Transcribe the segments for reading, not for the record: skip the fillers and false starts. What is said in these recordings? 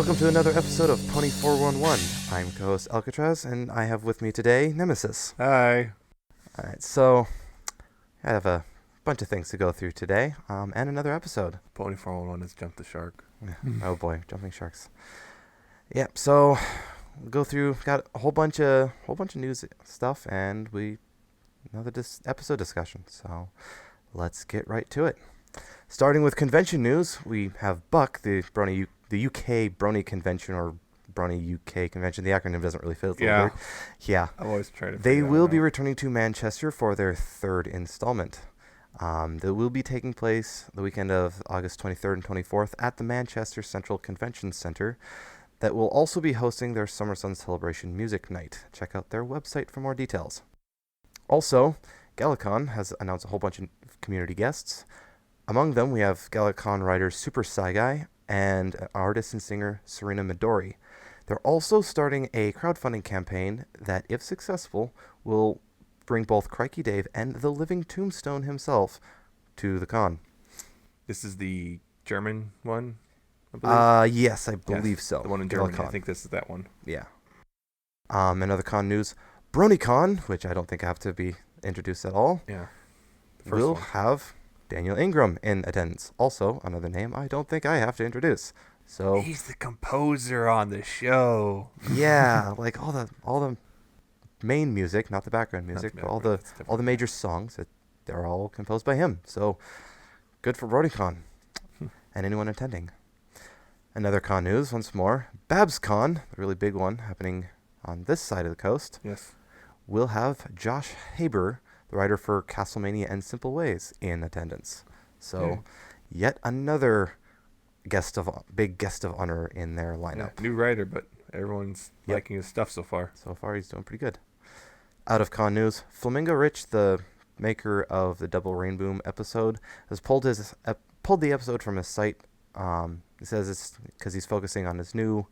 Welcome to another episode of Pony 411. I'm co-host Alcatraz, and I have with me today Nemesis. Hi. Alright, so I have a bunch of things to go through today, and another episode. Pony 411 has jumped the shark. Oh boy, jumping sharks. Yep, so we'll go through, got a whole bunch of news stuff, and another episode discussion. So let's get right to it. Starting with convention news, we have Buck, the UK Brony Convention, or Brony UK Convention. The acronym doesn't really fit. Yeah. Yeah. I've always tried to They will be returning to Manchester for their third installment. That will be taking place the weekend of August 23rd and 24th at the Manchester Central Convention Centre. That will also be hosting their Summer Sun Celebration Music Night. Check out their website for more details. Also, Galacon has announced a whole bunch of community guests. Among them, we have Galacon writer Super Saigai and artist and singer Serena Midori. They're also starting a crowdfunding campaign that, if successful, will bring both Crikey Dave and the Living Tombstone himself to the con. This is the German one, I believe? Yes, I believe so. The one in Germany. Galacon. I think this is that one. Yeah. Another con news. BronyCon, which I don't think I have to be introduced at all, Yeah. will have Daniel Ingram in attendance. Also, another name I don't think I have to introduce. So He's the composer on the show. yeah, like all the main music, not the background music, but all the major songs, they're all composed by him. So good for BrodyCon and anyone attending. Another con news once more. BabsCon, the really big one happening on this side of the coast, Yes. will have Josh Haber, the writer for Castlemania and Simple Ways, in attendance. So yet another big guest of honor in their lineup. Yeah, new writer, but everyone's liking his stuff so far. So far, he's doing pretty good. Out of con news, Flamingo Rich, the maker of the Double Rainboom episode, has pulled the episode from his site. He says it's because he's focusing on his new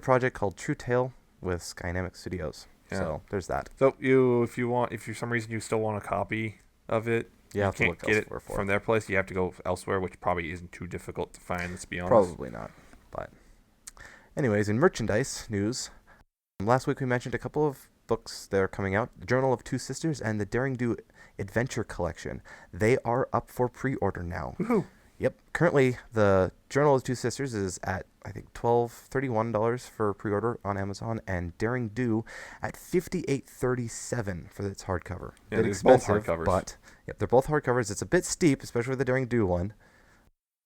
project called True Tale with Skynamic Studios. Yeah. So there's that. So if for some reason you still want a copy of it, You have to can't look get it elsewhere for from their place. You have to go elsewhere, which probably isn't too difficult to find. Let's be honest. Probably not. But anyways, in merchandise news, last week we mentioned a couple of books that are coming out: The Journal of Two Sisters and the Daring Do Adventure Collection. They are up for pre-order now. Woohoo! Yep. Currently, the Journal of Two Sisters is at, I think, $31 for pre-order on Amazon, and Daring Do at $58.37 for its hardcover. Yeah, they're both hardcovers. But yep, they're both hardcovers. It's a bit steep, especially with the Daring Do one.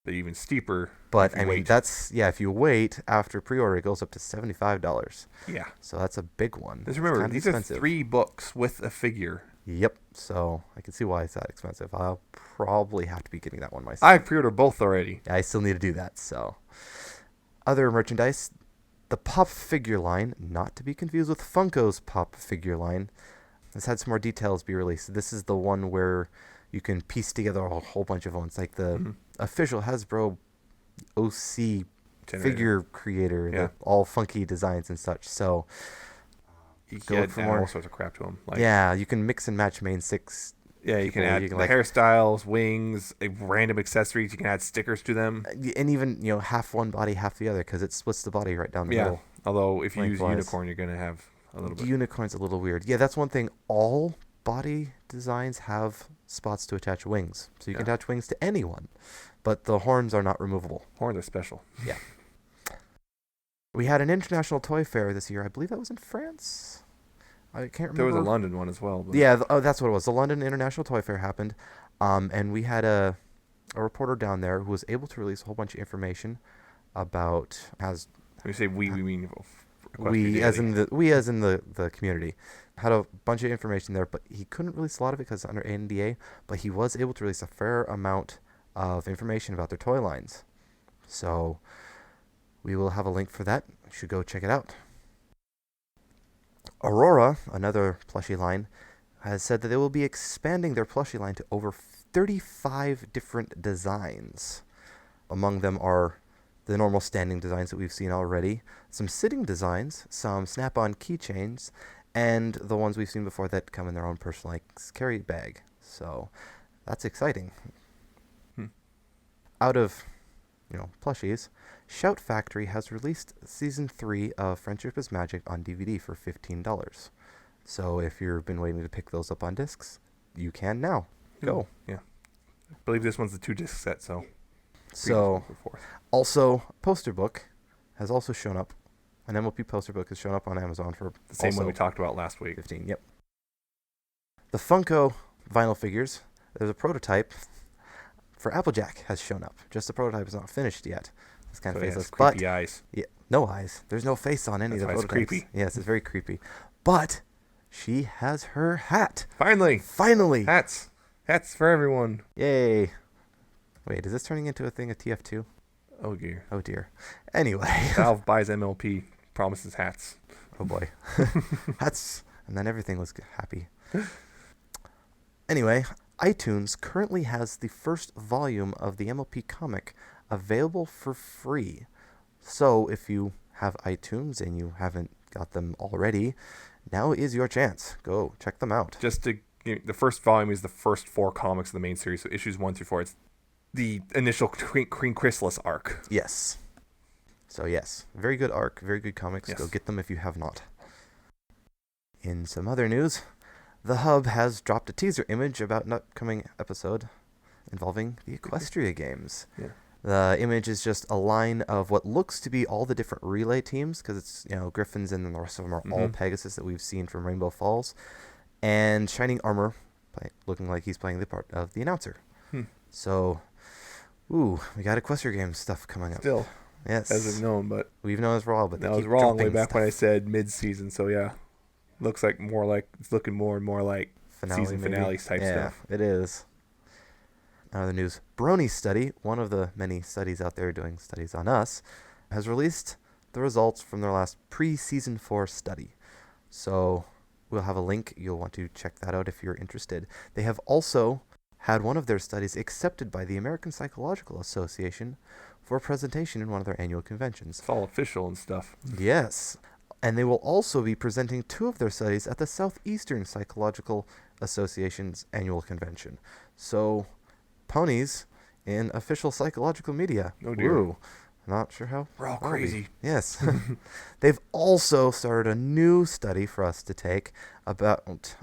They're even steeper. But if you wait. if you wait after pre-order, it goes up to $75. Yeah. So that's a big one. Just remember, It's these expensive. are 3 books with a figure. Yep. So I can see why it's that expensive. I'll probably have to be getting that one myself. I pre-ordered both already. I still need to do that. So other merchandise, the Pop figure line, not to be confused with Funko's Pop figure line, has had some more details be released. This is the one where you can piece together a whole bunch of ones, like the official Hasbro OC figure creator, Yeah. all funky designs and such. So You Go can for add more. all sorts of crap to them. yeah, you can mix and match main six. Yeah, you can people, add you can, the like- hairstyles, wings, random accessories. You can add stickers to them. And even, half one body, half the other, because it splits the body right down the Yeah. middle. Although if you use Lengthwise. unicorn, you're gonna have a little bit. Unicorn's a little weird. Yeah, that's one thing. All body designs have spots to attach wings. So you can attach wings to anyone. But the horns are not removable. Horns are special. Yeah. We had an international toy fair this year. I believe that was in France. I can't remember. There was a London one as well. But Yeah, that's what it was. The London International Toy Fair happened. And we had a reporter down there who was able to release a whole bunch of information about when you say we mean we as in the community. Had a bunch of information there, but he couldn't release a lot of it because it's under NDA, but he was able to release a fair amount of information about their toy lines. So we will have a link for that. You should go check it out. Aurora, another plushie line, has said that they will be expanding their plushie line to over 35 different designs. Among them are the normal standing designs that we've seen already, some sitting designs, some snap-on keychains, and the ones we've seen before that come in their own personalized carry bag. So that's exciting. Out of plushies, Shout Factory has released Season 3 of Friendship is Magic on DVD for $15. So if you've been waiting to pick those up on discs, you can now. Go. Yeah. I believe this one's the 2-disc set, so... So, also, Poster Book has also shown up. An MLP Poster Book has shown up on Amazon for the same one we talked about last week. 15, yep. The Funko vinyl figures, there's a prototype for Applejack has shown up. Just the prototype is not finished yet. It's kind of faceless. Creepy eyes. Yeah, no eyes. There's no face on any of the prototypes. It's creepy. Yes, it's very creepy. But she has her hat. Finally. Hats for everyone. Yay. Wait, is this turning into a thing of TF2? Oh dear. Anyway. Valve buys MLP, promises hats. Oh boy. Hats. And then everything was happy. Anyway, iTunes currently has the first volume of the MLP comic available for free. So if you have iTunes and you haven't got them already, now is your chance. Go check them out. The first volume is the first 4 comics of the main series, so issues 1 through 4. It's the initial Queen Chrysalis arc. Yes. So yes, very good arc, very good comics. Yes. Go get them if you have not. In some other news, The Hub has dropped a teaser image about an upcoming episode involving the Equestria games. Yeah. The image is just a line of what looks to be all the different relay teams, because it's Griffins and then the rest of them are all Pegasus that we've seen from Rainbow Falls, and Shining Armor looking like he's playing the part of the announcer. So, we got Equestria Games stuff coming up. Still, yes, as we've known, but we've known it's wrong, but I was wrong way back when I said mid-season. So yeah, looks like it's looking more and more like season finale type stuff. Yeah, it is. Other news, Brony Study, one of the many studies out there doing studies on us, has released the results from their last pre-season 4 study. So we'll have a link. You'll want to check that out if you're interested. They have also had one of their studies accepted by the American Psychological Association for a presentation in one of their annual conventions. It's all official and stuff. Yes. And they will also be presenting 2 of their studies at the Southeastern Psychological Association's annual convention. So, ponies in official psychological media. Oh dear. Woo. Not sure how. We're all crazy. Yes. They've also started a new study for us to take about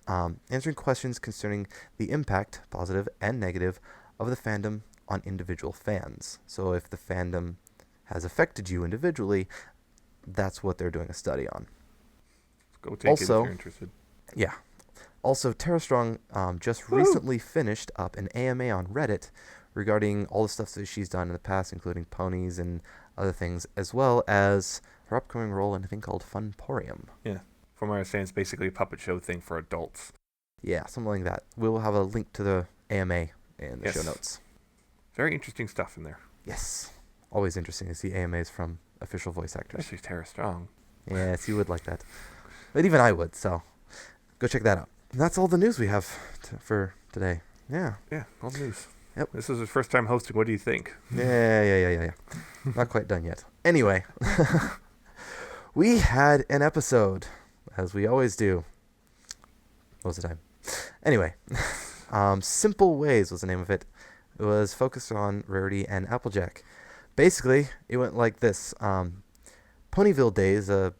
answering questions concerning the impact, positive and negative, of the fandom on individual fans. So if the fandom has affected you individually, that's what they're doing a study on. Go take it if you're interested. Yeah. Also, Tara Strong just recently finished up an AMA on Reddit regarding all the stuff that she's done in the past, including ponies and other things, as well as her upcoming role in a thing called Funporium. Yeah. From what I understand, it's basically a puppet show thing for adults. Yeah, something like that. We'll have a link to the AMA in the show notes. Very interesting stuff in there. Yes. Always interesting to see AMAs from official voice actors. Especially Tara Strong. Yes, you would like that. But even I would, so go check that out. And that's all the news we have for today. Yeah. Yeah, all the news. Yep. This is his first time hosting. What do you think? Yeah. Not quite done yet. Anyway, we had an episode, as we always do. Most of the time. Anyway, Simple Ways was the name of it. It was focused on Rarity and Applejack. Basically, it went like this. Ponyville Day is it's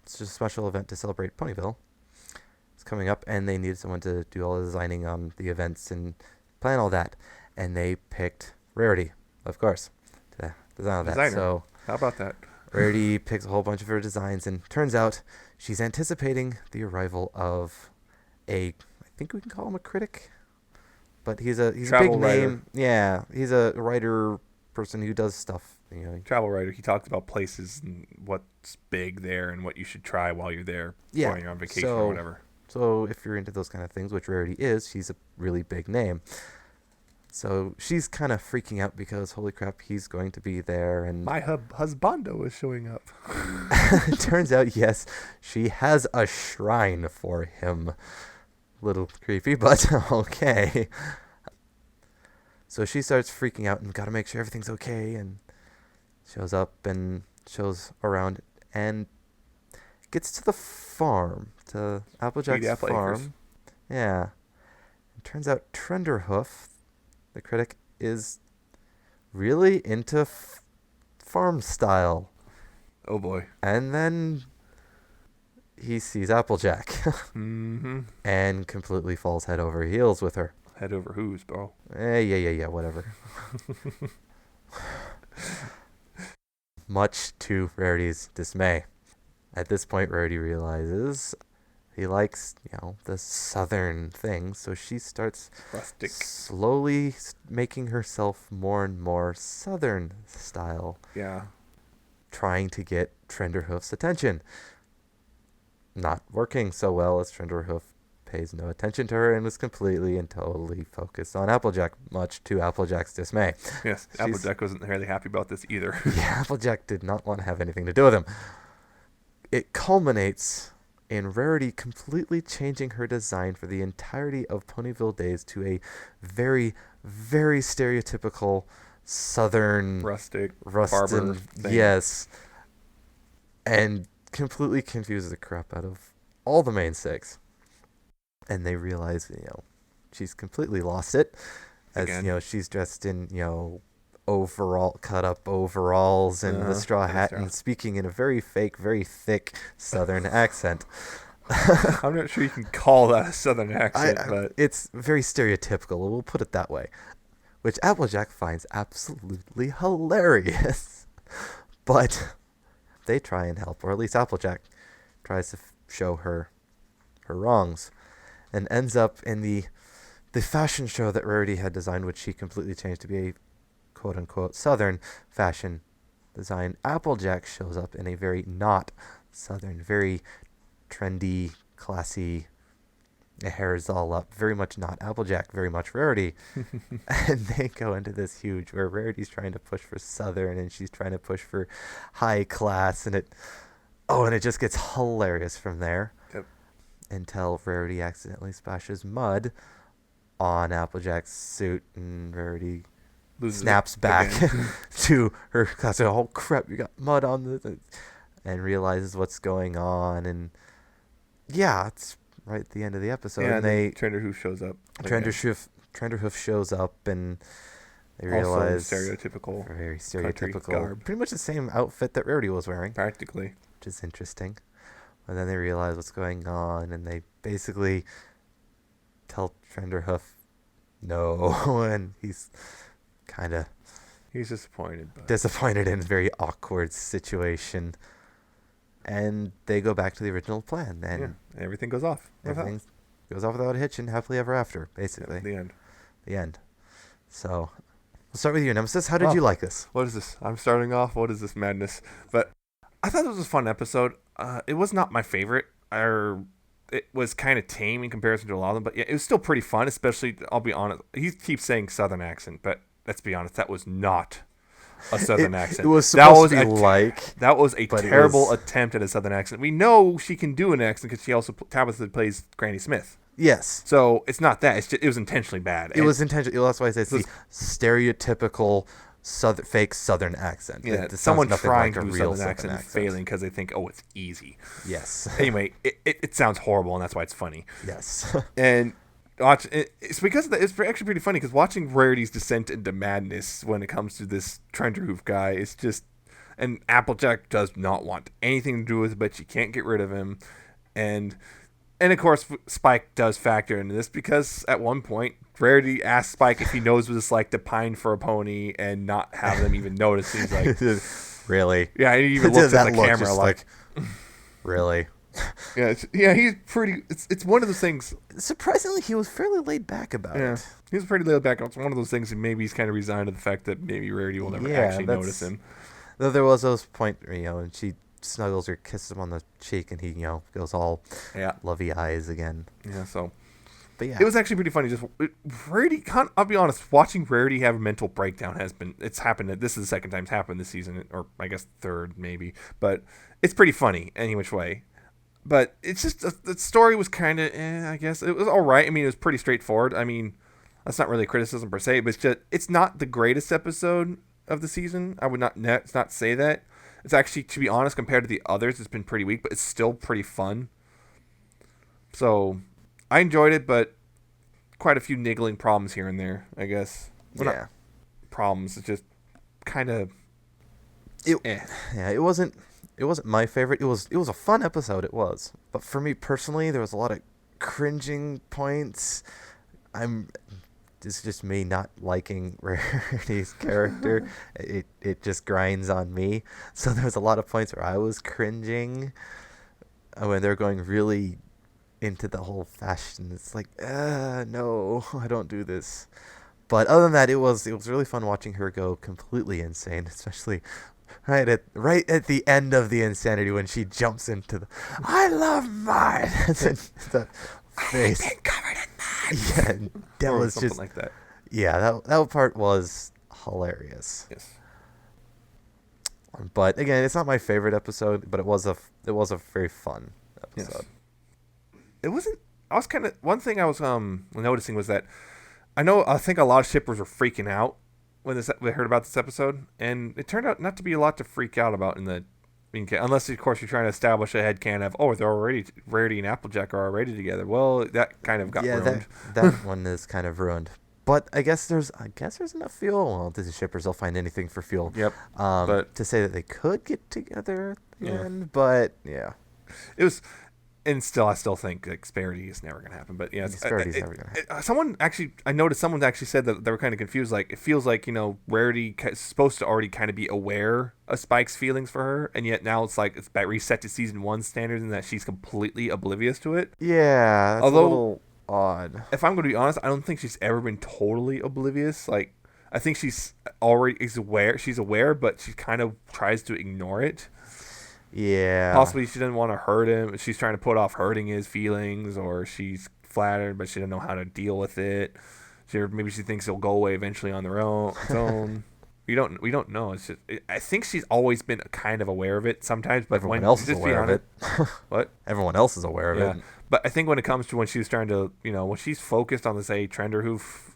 just a special event to celebrate Ponyville. It's coming up, and they needed someone to do all the designing on the events and plan all that. And they picked Rarity, of course, to design all that. Designer. So how about that? Rarity picks a whole bunch of her designs, and turns out she's anticipating the arrival of I think we can call him a critic, but he's a big Travel name. writer. Yeah, he's a writer person who does stuff. Travel writer. He talked about places and what's big there and what you should try while you're there, while you're on vacation or whatever. So if you're into those kind of things, which Rarity is, she's a really big name. So she's kind of freaking out because, holy crap, he's going to be there. And my husbando is showing up. It turns out, yes, she has a shrine for him. Little creepy, but okay. So she starts freaking out and got to make sure everything's okay, and shows up and shows around and gets to the farm, to Applejack's farm. Acres. Yeah. It turns out Trenderhoof, the critic, is really into farm style. Oh boy. And then he sees Applejack Mm-hmm. and completely falls head over heels with her. Head over who's, bro? Yeah, whatever. Much to Rarity's dismay. At this point, Rarity realizes he likes, the southern thing, so she starts Rustic. slowly making herself more and more southern style, Yeah. trying to get Trenderhoof's attention. Not working so well, as Trenderhoof pays no attention to her and was completely and totally focused on Applejack, much to Applejack's dismay. Yes, Applejack wasn't really happy about this either. Yeah, Applejack did not want to have anything to do with him. It culminates in Rarity completely changing her design for the entirety of Ponyville Days to a very, very stereotypical southern Rustic, rustin, barber thing. yes, and completely confuses the crap out of all the main six. And they realize, she's completely lost it, as Again. she's dressed in cut up overalls and the straw hat and speaking in a very fake, very thick southern accent. I'm not sure you can call that a southern accent, but it's very stereotypical, we'll put it that way, which Applejack finds absolutely hilarious. But they try and help, or at least Applejack tries to show her wrongs, and ends up in the fashion show that Rarity had designed, which she completely changed to be a quote-unquote southern fashion design. Applejack shows up in a very not southern, very trendy, classy, the hair is all up, very much not Applejack, very much Rarity. And they go into this huge, where Rarity's trying to push for southern and she's trying to push for high class, and it just gets hilarious from there. Yep. Until Rarity accidentally splashes mud on Applejack's suit, and Rarity snaps back to her class. Oh crap, you got mud on the, and realizes what's going on, and yeah, it's right at the end of the episode. Yeah, and Trenderhoof shows up. Trenderhoof shows up, and they Also realize very stereotypical, garb. pretty much the same outfit that Rarity was wearing, Practically. which is interesting. And then they realize what's going on, and they basically tell Trenderhoof no, and he's kind of disappointed in a very awkward situation. And they go back to the original plan, and everything goes off. Everything goes off without a hitch, and happily ever after, basically. Yeah, the end. So, we'll start with you, Nemesis. How did you like this? What is this? I'm starting off. What is this madness? But I thought this was a fun episode. It was not my favorite. It was kind of tame in comparison to a lot of them, but yeah, it was still pretty fun, especially, I'll be honest, he keeps saying southern accent, but let's be honest, that was not a southern accent. It was supposed to be that was a terrible attempt at a southern accent. We know she can do an accent because she also, Tabitha plays Granny Smith. Yes. So it's not that. It was intentionally bad. It was intentional. That's why I say it's the stereotypical fake southern accent. Yeah, someone trying to do a southern accent and failing because they think, oh, it's easy. Yes. Anyway, it sounds horrible, and that's why it's funny. Yes. And it's because it's actually pretty funny, because watching Rarity's descent into madness when it comes to this Trenderhoof guy is just, and Applejack does not want anything to do with it, but she can't get rid of him, and of course Spike does factor into this, because at one point Rarity asks Spike if he knows what it's like to pine for a pony and not have them even notice. He's like, really? Yeah, he even looks at the camera like really? Yeah, he's pretty. It's one of those things. Surprisingly, he was fairly laid back about it. He was pretty laid back. It's one of those things that maybe he's kind of resigned to the fact that maybe Rarity will never actually notice him. Though there was those point, and she snuggles or kisses him on the cheek, and he, goes all lovey eyes again. Yeah, so. But yeah, it was actually pretty funny. Rarity, I'll be honest, watching Rarity have a mental breakdown it's happened. This is the second time it's happened this season, or I guess third maybe. But it's pretty funny any which way. But it's just, the story was kind of, I guess. It was all right. I mean, it was pretty straightforward. I mean, that's not really a criticism per se, but it's not the greatest episode of the season. I would not say that. It's actually, to be honest, compared to the others, it's been pretty weak, but it's still pretty fun. So, I enjoyed it, but quite a few niggling problems here and there, I guess. Well, not problems. It's just kind of It eh. yeah, it wasn't my favorite. It was a fun episode. It was, but for me personally, there was a lot of cringing points. I'm It's just me not liking Rarity's character. It just grinds on me. So there was a lot of points where I was cringing when they're going really into the whole fashion. It's like, no, I don't do this. But other than that, it was really fun watching her go completely insane, especially right at the end of the insanity when she jumps into the I love mine. The face. I've been covered in mud. Yeah, that Or was something just like that. yeah, that part was hilarious. Yes. But again, it's not my favorite episode, but it was a very fun Yes. episode. It wasn't. I was kind of one thing I was noticing was that I think a lot of shippers were freaking out when they heard about this episode, and it turned out not to be a lot to freak out about in the unless of course you're trying to establish a headcanon of they're already Rarity and Applejack are already together. Well, that kind of got Yeah, ruined. that one is kind of ruined. But I guess there's enough fuel. Well, Disney shippers will find anything for fuel. Yep. But To say that they could get together at the Yeah. end, but yeah, it was, and I still think like Sparity is never gonna happen. But yeah, Disparity's never gonna happen. I noticed someone actually said that they were kind of confused. Like it feels like Rarity is supposed to already kind of be aware of Spike's feelings for her, and yet now it's like it's back reset to season 1 standards, and that she's completely oblivious to it. Yeah, that's Although- a little odd. If I'm going to be honest, I don't think she's ever been totally oblivious. Like I think she's already is aware. She's aware, but she kind of tries to ignore it. Yeah, Possibly she doesn't want to hurt him. She's trying to put off hurting his feelings, or she's flattered, but she doesn't know how to deal with it. Maybe she thinks he'll go away eventually on their own. Its own. We don't know. It's just I think she's always been kind of aware of it sometimes, but everyone when else is just aware of beyond it. What? Everyone else is aware of Yeah. it. But I think when it comes to when she was trying to, when she's focused on, say, Trenderhoof,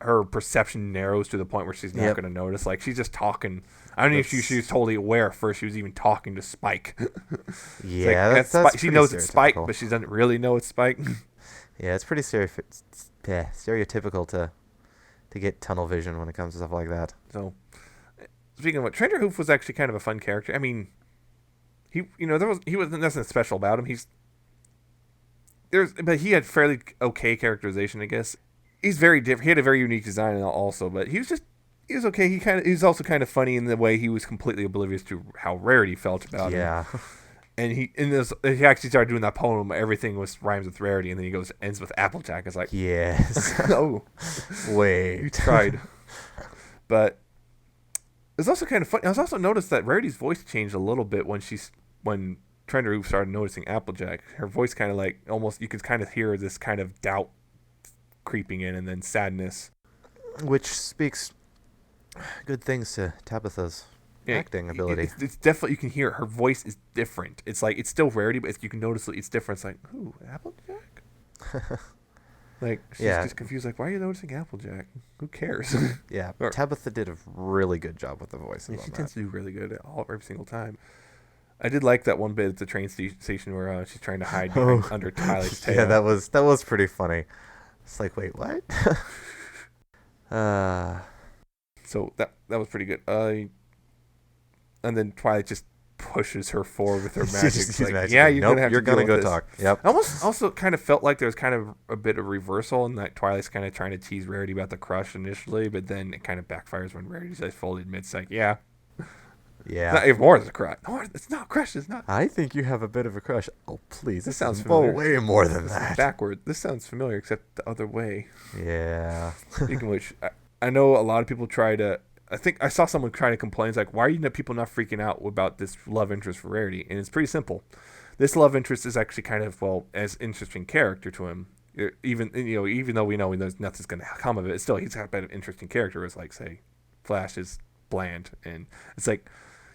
her perception narrows to the point where she's not Yep. going to notice. Like, she's just talking. I don't know if she was totally aware first. She was even talking to Spike. Yeah, Like, that's She pretty knows it's Spike, stereotypical. but she doesn't really know it's Spike. Yeah, it's pretty stereotypical to get tunnel vision when it comes to stuff like that. So, speaking of what, Trenderhoof was actually kind of a fun character. I mean, he wasn't nothing special about him. But he had fairly okay characterization, I guess. He's very different. He had a very unique design also, but he was okay. He was also kind of funny in the way he was completely oblivious to how Rarity felt about him. Yeah. And he actually started doing that poem. Everything rhymes with Rarity, and then he ends with Applejack. It's like, Yes. oh, Wait. you tried. But it's also kind of funny. I was also noticed that Rarity's voice changed a little bit when Trenderhoof started noticing Applejack. Her voice kind of like almost, you could kind of hear this kind of doubt creeping in, and then sadness. Which speaks good things to Tabitha's acting ability. It's definitely, you can hear it. Her voice is different. It's like, it's still Rarity, but you can notice it's different. It's like, ooh, Applejack? Like, she's just confused. Like, why are you noticing Applejack? Who cares? Yeah, Tabitha did a really good job with the voice. Yeah, she tends to do really good every single time. I did like that one bit at the train station where she's trying to hide under Tyler's tail. Yeah, that was pretty funny. It's like, wait, what? So that was pretty good. And then Twilight just pushes her forward with her magic. She's Like, magic. yeah, you're Nope, gonna have you're to gonna deal go with this. talk. Yep. I almost also kind of felt like there was kind of a bit of reversal, and that Twilight's kind of trying to tease Rarity about the crush initially, but then it kind of backfires when Rarity just fully admits, like, yeah, Yeah. not even more than a crush. No, it's not a crush. It's not. I think you have a bit of a crush. Oh, please. This This sounds is familiar. way more than This that. is backward. This sounds familiar, except the other way. Yeah. Speaking of which, I know a lot of people try to. I think I saw someone trying to complain. It's like, why are people not freaking out about this love interest for Rarity? And it's pretty simple. This love interest is actually kind of, as interesting character to him. Even though we know nothing's going to come of it, still he's got an interesting character. As like, say, Flash is bland, and it's like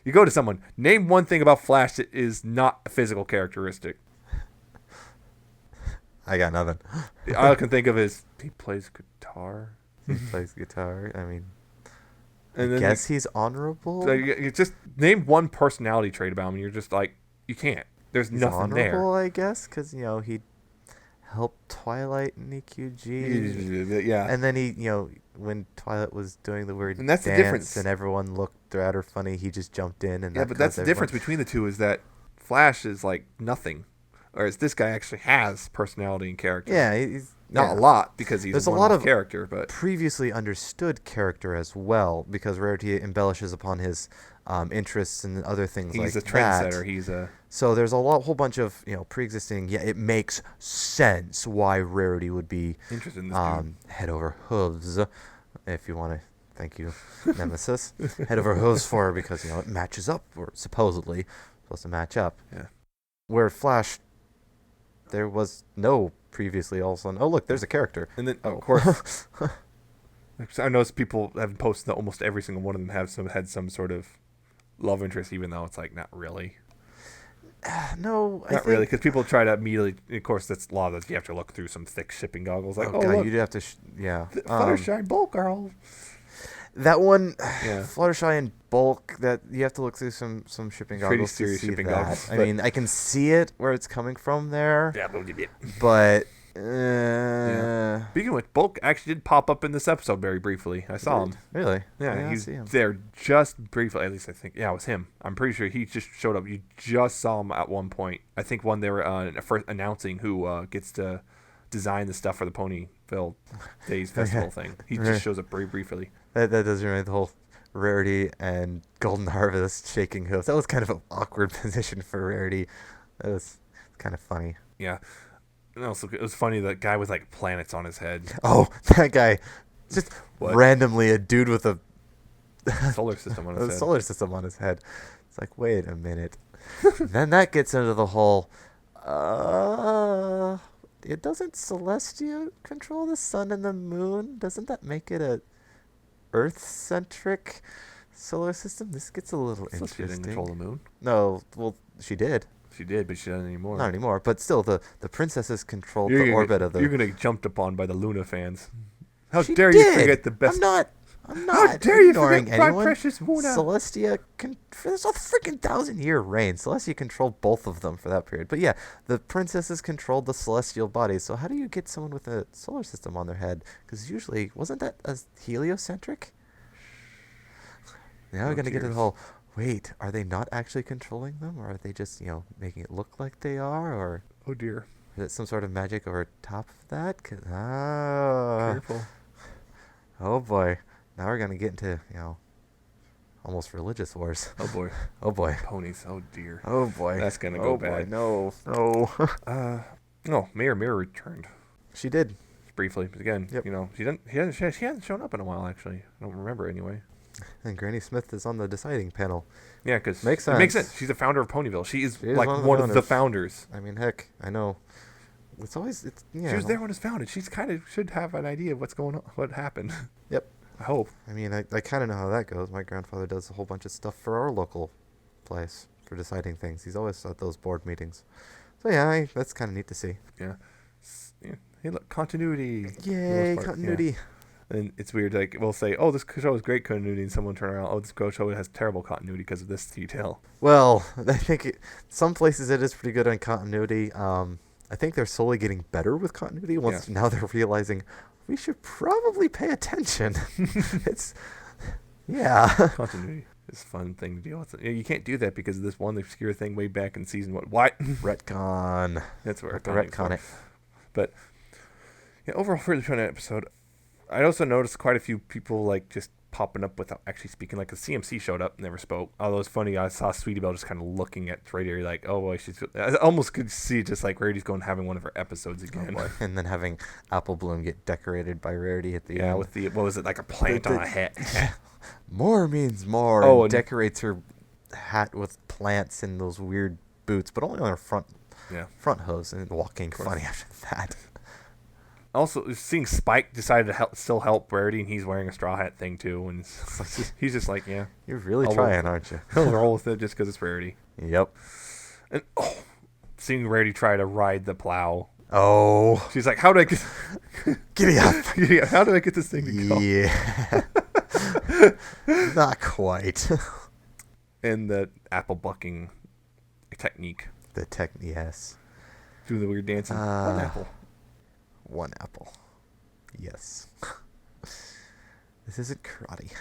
you go to someone, name one thing about Flash that is not a physical characteristic. I got nothing. All I can think of is he plays guitar. He plays guitar. I mean, And I then guess he's honorable. So you just name one personality trait about him, and you're just like, you can't. There's He's nothing honorable, I guess, because he helped Twilight and EQG. there. Yeah. And then he, when Twilight was doing the weird And that's the dance difference. and everyone looked that are funny. He just jumped in and Yeah, that but caused that's the difference everyone. between the two is that Flash is like nothing, whereas this guy actually has personality and character. Yeah, Not a yeah. lot because he's a There's a lot one-off of character, but previously understood character as well because Rarity embellishes upon his interests and other things he's like a that. trendsetter. He's a So there's whole bunch of pre-existing. Yeah, it makes sense why Rarity would be interested in this dude. head over hooves, if you want to. Thank you, Nemesis. Head over hooves for her because it matches up, or supposedly supposed to match up. Yeah. Where Flash, there was no previously. All of a sudden, oh look, there's a character. And then Oh. of course, I noticed people have posted that almost every single one of them had some sort of love interest, even though it's like not really. No, I Not think. really, because people try to immediately. Of course, that's a lot of that. You have to look through some thick shipping goggles. Like, Oh oh, god, look, you'd have to. Yeah. Fluttershy bulk girl. That one, Yeah. Fluttershy in bulk. That you have to look through some shipping Pretty goggles to serious see shipping that. goggles, I but- mean, I can see it where it's coming from there, Yeah, a little bit. but Speaking of which, Bulk actually did pop up in this episode very briefly. I saw him. Really? Yeah, I did not he's see him. there just briefly. At least I think. Yeah, it was him. I'm pretty sure he just showed up. You just saw him at one point. I think when they were first announcing who gets to design the stuff for the Ponyville Days Festival thing. He just shows up very briefly. That does remind me of the whole Rarity and Golden Harvest shaking hooves. That was kind of an awkward position for Rarity. That was kind of funny. Yeah. And also, it was funny that guy with like planets on his head. Oh, that guy, just What? randomly a dude with a Solar system on his a head. solar system on his head. It's like, wait a minute. Then that gets into the whole. It doesn't Celestia control the sun and the moon? Doesn't that make it a Earth-centric solar system? This gets a little Celestia interesting. didn't control the moon. No, well, she did. She did, but she doesn't anymore. Not anymore, but still, the princesses controlled You're the gonna orbit get, of the. You're gonna get jumped upon by the Luna fans. How She dare you did! forget the best? I'm How not dare you ignoring forget my anyone. precious Luna? Celestia, for this a freaking 1,000-year reign. Celestia controlled both of them for that period. But yeah, the princesses controlled the celestial bodies. So how do you get someone with a solar system on their head? Because usually, wasn't that a heliocentric? Now we're gonna get to the whole. Wait, are they not actually controlling them, or are they just making it look like they are, or Oh dear. is it some sort of magic over top of that? Careful. Oh boy. Now we're going to get into, almost religious wars. Oh boy. Oh boy. Ponies. Oh dear. Oh boy. That's gonna go boy. bad. No. No. No. Mayor Mirror returned She did. briefly, but again, Yep. she hasn't shown up in a while. Actually, I don't remember anyway. And Granny Smith is on the deciding panel. Yeah, because Makes it makes sense. sense. She's the founder of Ponyville. She is She is like one of the founders. I mean, heck, I know. It's always yeah. She was there when it was founded. She's kind of should have an idea of what's going on, what happened. Yep. I hope. I mean, I kind of know how that goes. My grandfather does a whole bunch of stuff for our local place for deciding things. He's always at those board meetings. So yeah, that's kind of neat to see. Yeah. Yeah. Hey, look, continuity. for the Yay, most part, continuity. yeah. And it's weird. Like we'll say, "Oh, this show is great continuity," and someone turn around, "Oh, this show has terrible continuity because of this detail." Well, I think some places it is pretty good on continuity. I think they're slowly getting better with continuity once now they're realizing we should probably pay attention. It's yeah. Continuity is a fun thing to deal with. You can't do that because of this one obscure thing way back in season what? Retcon. That's where The retcon it. But yeah, overall for the China episode, I also noticed quite a few people like just popping up without actually speaking. Like the CMC showed up, never spoke. Although it's funny, I saw Sweetie Belle just kind of looking at Rarity like, oh boy, I almost could see just like Rarity's going having one of her episodes again. Oh boy. And then having Apple Bloom get decorated by Rarity at the Yeah, end. with the what was it, like a plant on a hat? More means more. Oh, and and- decorates her hat with plants and those weird boots, but only on her front hose, and walking funny after that. Also, seeing Spike decided to still help Rarity, and he's wearing a straw hat thing too, and he's just like, yeah, You're really I'll trying, aren't you? he'll roll with it just because it's Rarity. Yep. And seeing Rarity try to ride the plow, Oh, she's like, how do I get? giddy up. Yeah, how do I get this thing to go? Yeah. Not quite. And the apple bucking technique, The tech, yes. doing the weird dancing. One apple. One apple. Yes. This isn't karate.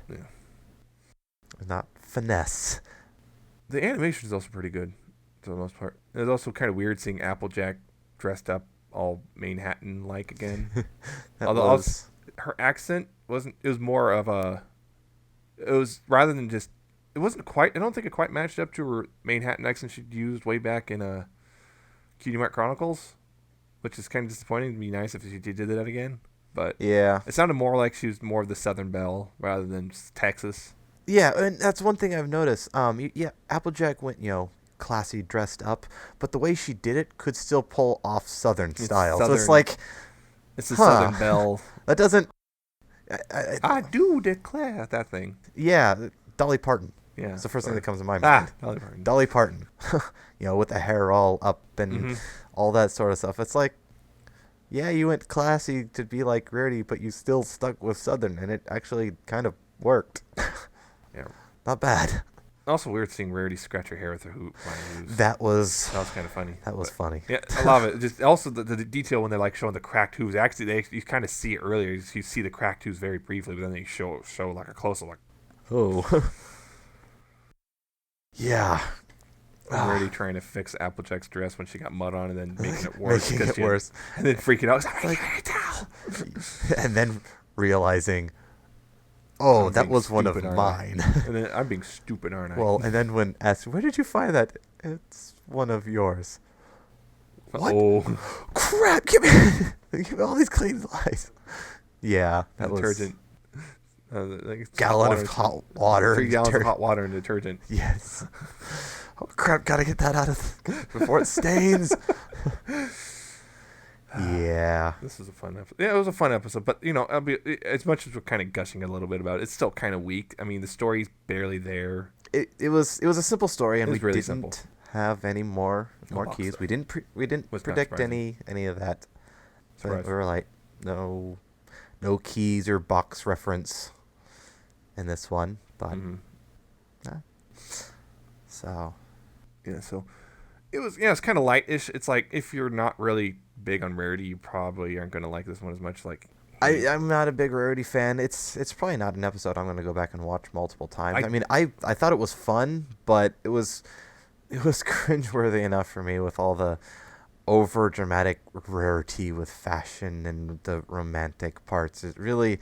Yeah. Not finesse. The animation is also pretty good for the most part. It was also kind of weird seeing Applejack dressed up all Manhattan like again. That Although also, was her accent wasn't. It was more of a. It was rather than just. It wasn't quite. I don't think it quite matched up to her Manhattan accent she'd used way back in Cutie Mark Chronicles, which is kind of disappointing. It'd be nice if she did that again. But yeah. it sounded more like she was more of the Southern Belle rather than just Texas. Yeah, and that's one thing I've noticed. Yeah, Applejack went, classy dressed up, but the way she did it could still pull off Southern It's style. So it's Southern. like, It's the huh, Southern Belle. that doesn't. I do declare that thing. Yeah, Dolly Parton. Yeah. It's the first thing that comes to my Ah, mind. Dolly Parton. Dolly Parton, with the hair all up and Mm-hmm. all that sort of stuff. It's like, yeah, you went classy to be like Rarity, but you still stuck with Southern, and it actually kind of worked. Yeah. Not bad. Also weird seeing Rarity scratch her hair with her hoop. That was Kind of funny. that was funny. Yeah, I love it. Just also the detail when they're like showing the cracked hooves. Actually, you kind of see it earlier. You see the cracked hooves very briefly, but then they show like a close up, like Oh. Yeah. Rarity trying to fix Applejack's dress when she got mud on, and then making it worse. Making it worse. And then freaking out. I Like- can't tell. And then realizing, oh, I'm that being was one of stupid, aren't I? mine. And then I'm being stupid, aren't I? Well, and then when asked, where did you find that? It's one of yours. What? Oh, Crap! Give me all these clean lies. Yeah, that was detergent. Like it's gallon water, of hot water. 3 and gallons of deter- hot water and detergent. Yes. Oh crap! Gotta get that out of before it stains. Yeah. This was a fun episode. Yeah, it was a fun episode, but as much as we're kind of gushing a little bit about it, it's still kind of weak. I mean, the story's barely there. It was a simple story, and It we was really didn't simple. have any more box keys. set. We didn't Was not predict surprising. any of that. But Surprise. we were like, no keys or box reference in this one, but Mhm. so Yeah, so it's kind of lightish. It's like if you're not really big on Rarity, you probably aren't gonna like this one as much. Like I'm not a big Rarity fan. It's probably not an episode I'm gonna go back and watch multiple times. I- I mean, I thought it was fun, but it was cringeworthy enough for me with all the over dramatic Rarity with fashion and the romantic parts. It really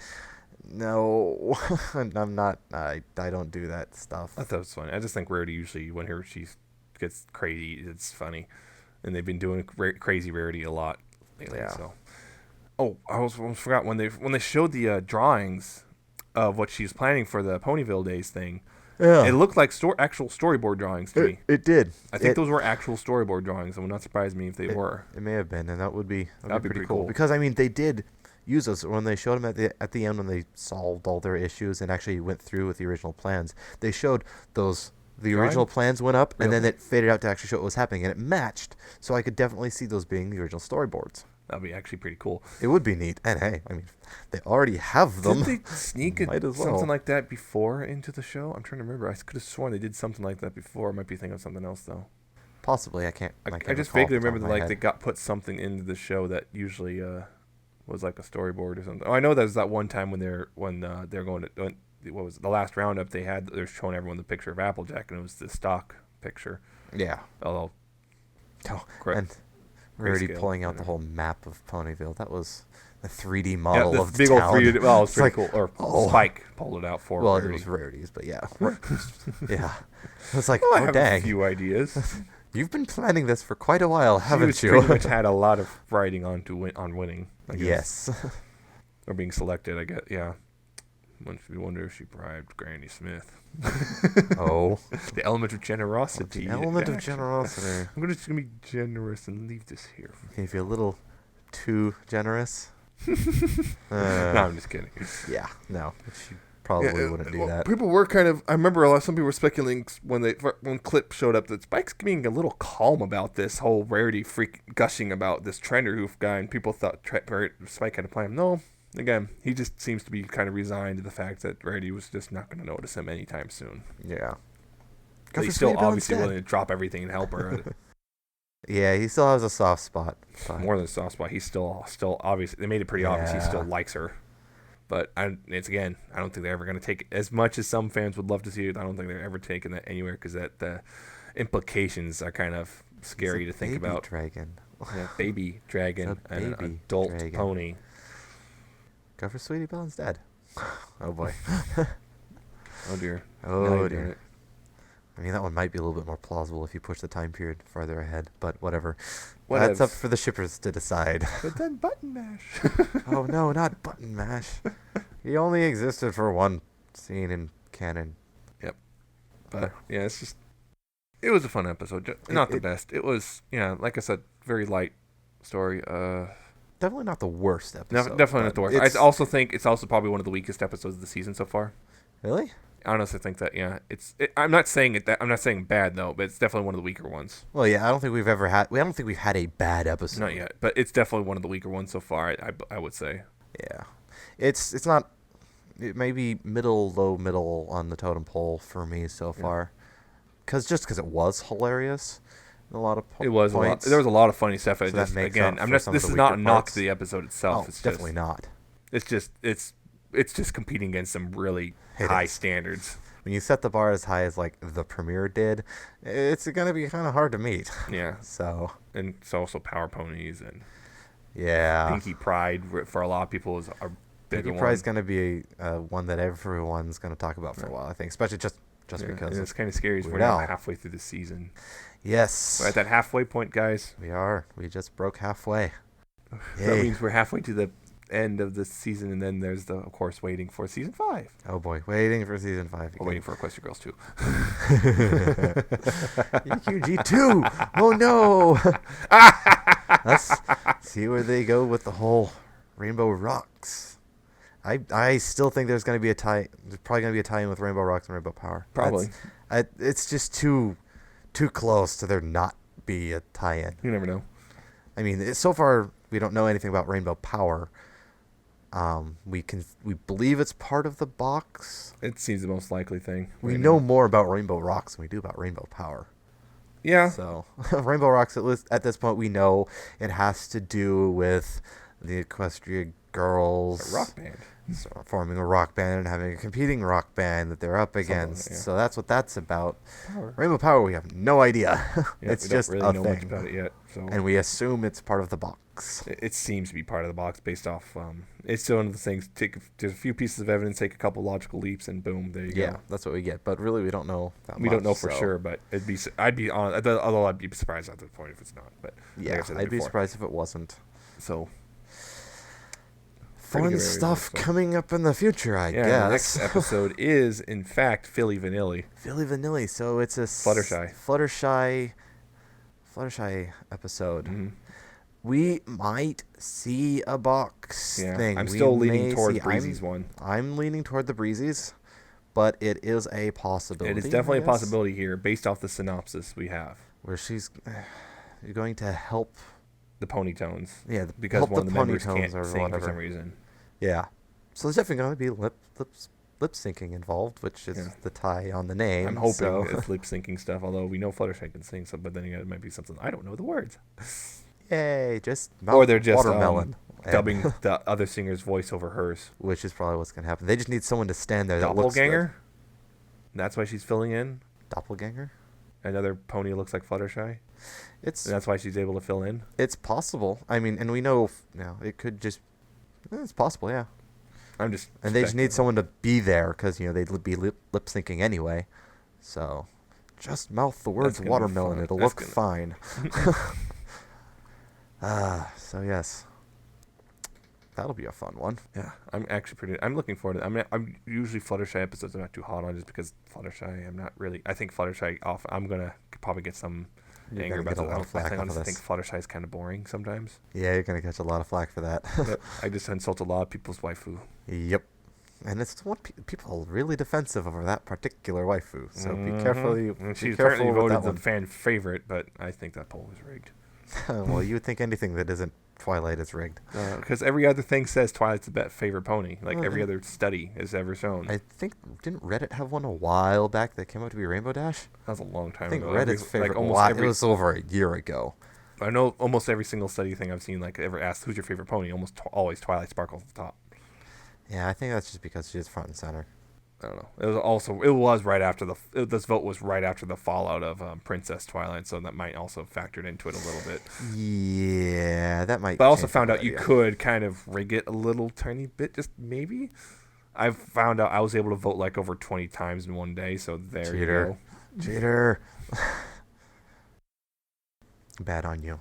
no, I'm not. I don't do that stuff. I thought it was funny. I just think Rarity usually when she gets crazy, it's funny, and they've been doing crazy Rarity a lot lately. Yeah. So, I almost forgot when they showed the drawings of what she's planning for the Ponyville Days thing. Yeah, It looked like actual storyboard drawings to me. it did. I think those were actual storyboard drawings. It would not surprise me if they were. It may have been, and that would be That'd be pretty pretty cool. cool. Because I mean, they did use those when they showed them at the end when they solved all their issues and actually went through with the original plans. They showed those. The original Drawings? plans went up, and then Really? it faded out to actually show what was happening, and it matched. So I could definitely see those being the original storyboards. That'd be actually pretty cool. It would be neat. And hey, I mean, they already have them. Did they sneak Might as well. something like that before into the show? I'm trying to remember. I could have sworn they did something like that before. I might be thinking of something else though. Possibly, I can't. I can't just recall vaguely off the top remember of that my like head. they got put something into the show that usually was like a storyboard or something. Oh, I know there was that one time when they're going to what was it, the last roundup they're showing everyone the picture of Applejack and it was the stock picture. Yeah. Although Oh, Correct. and we're already Grayscale, pulling out the whatever. whole map of Ponyville. That was the 3D model the of the big town. old 3D. Well, it's It's pretty like, cool. Or oh. Spike pulled it out for. Well, Rarity. it was Rarities, but yeah. Yeah. It's like, Well, I oh, have dang. a few ideas. You've been planning this for quite a while, She haven't was you? pretty much had a lot of writing on winning. I guess. Yes. Or being selected, I guess. Yeah. We wonder if she bribed Granny Smith. Oh. The element of generosity. The element of Action. generosity. I'm just gonna be generous and leave this here. If you're a little too generous. No, I'm just kidding. Yeah, no. She probably wouldn't do that. People were kind of. I remember some people were speculating when Clip showed up that Spike's being a little calm about this whole Rarity freak gushing about this Trender Hoof guy, and people thought Spike had a plan. No, again, he just seems to be kind of resigned to the fact that Rarity was just not going to notice him anytime soon. Yeah. But he's still obviously willing to drop everything and help her. Yeah, he still has a soft spot. But More than a soft spot, he's still obviously. They made it pretty obvious he still Yeah. likes her. But I don't think they're ever going to take it. As much as some fans would love to see it, I don't think they're ever taking that anywhere because the implications are kind of scary to think about. Dragon. Yeah, baby dragon, and an adult dragon. pony. Go for Sweetie Belle instead. Oh boy. Oh dear. Oh dear. I mean, that one might be a little bit more plausible if you push the time period farther ahead, but whatever. That's up for the shippers to decide. But then Button Mash. Oh no, not Button Mash. He only existed for one scene in canon. Yep. But yeah, it was a fun episode. Not the best. It was, like I said, very light story. Definitely not the worst episode. Definitely not the worst. I also think it's also probably one of the weakest episodes of the season so far. Really? I honestly think that, yeah. I'm not saying I'm not saying bad though, but it's definitely one of the weaker ones. Well, yeah, I don't think we've had a bad episode. Not yet, but it's definitely one of the weaker ones so far. I would say. Yeah, it's not. It may be low middle on the totem pole for me so far, because it was hilarious. A lot of it was points. There was a lot of funny stuff. So that makes again, this is not a knock to the episode itself. Oh, it's definitely not. It's just competing against some really high standards. When you set the bar as high as like the premiere did, it's gonna be kind of hard to meet. Yeah. So. And it's also Power Ponies and. Yeah. Pinkie Pride for a lot of people is a bigger one. Pinkie Pride's gonna be one that everyone's gonna talk about for a while. I think, especially just because. It's kind of scary. We're now halfway through the season. Yes. We're at that halfway point, guys. We are. We just broke halfway. That means we're halfway to the end of the season, and then there's of course, waiting for season 5. Oh boy, waiting for season 5. Or waiting for Equestria Girls 2. EQG 2. Oh no. Let's see where they go with the whole Rainbow Rocks. I still think there's going to be a tie. There's probably going to be a tie-in with Rainbow Rocks and Rainbow Power. Probably. It's just too close to there not be a tie-in. You never know. I mean, so far we don't know anything about Rainbow Power. We believe it's part of the box. It seems the most likely thing. We know more about Rainbow Rocks than we do about Rainbow Power. Yeah. So Rainbow Rocks, at this point, we know it has to do with the Equestria Girls. A rock band. So forming a rock band and having a competing rock band that they're up against. So that's what that's about. Rainbow Power, we have no idea. It's just we don't really know much about it yet. So. And we assume it's part of the box. It seems to be part of the box based off. It's still one of the things. There's a few pieces of evidence, take a couple logical leaps, and boom, there you go. Yeah, that's what we get. But really, we don't know that much. We don't know for sure, but I'd be honest. Although I'd be surprised at this point if it's not. But yeah, I'd be surprised if it wasn't. So. Fun stuff coming up in the future, I guess. The next episode is, in fact, Philly Vanilli. Philly Vanilli. So it's a Fluttershy episode. Mm-hmm. We might see a box thing. I'm still leaning toward Breezy's one. I'm leaning toward the Breezy's, but it is a possibility. It is definitely a possibility here, based off the synopsis we have. Where she's going to help the Ponytones. Yeah, because one of the members can't sing for some reason. Yeah. So there's definitely going to be lip syncing involved, which is the tie on the name. I'm hoping it's lip syncing stuff, although we know Fluttershy can sing, but then again, it might be something I don't know the words. Yay, just or they're just watermelon. Dubbing the other singer's voice over hers. Which is probably what's going to happen. They just need someone to stand there that looks good. Doppelganger? That's why she's filling in? Doppelganger? Another pony looks like Fluttershy? And that's why she's able to fill in? It's possible. I mean, and we know now it could just... It's possible, yeah. I'm just... And they just need someone to be there because, they'd be lip syncing anyway. So, just mouth the words watermelon. It'll look fine. So yes. That'll be a fun one. Yeah, I'm looking forward to it. I'm usually Fluttershy episodes I'm not too hot on just because Fluttershy, I'm not really... I think Fluttershy I'm going to probably get some... anger about it. I think Fluttershy is kind of boring sometimes. Yeah, you're going to catch a lot of flack for that. Yep. I just insult a lot of people's waifu. Yep. And it's what people are really defensive over that particular waifu. So be careful. She's apparently voted the fan favorite, but I think that poll was rigged. Well, you would think anything that isn't Twilight is rigged. Because every other thing says Twilight's the best favorite pony. Like every other study has ever shown. I think, didn't Reddit have one a while back that came out to be Rainbow Dash? That was a long time ago. I think Reddit's favorite it was over a year ago. I know almost every single study thing I've seen, like ever asked, who's your favorite pony? Almost always Twilight Sparkle at the top. Yeah, I think that's just because she's front and center. I don't know. It was right after this vote was right after the fallout of Princess Twilight, so that might also factored into it a little bit. Yeah, that might But I also change the found whole out you idea. could kind of rig it a little tiny bit, just maybe. I found out I was able to vote like over 20 times in one day, so there you Cheater. go. Cheater. Bad on you.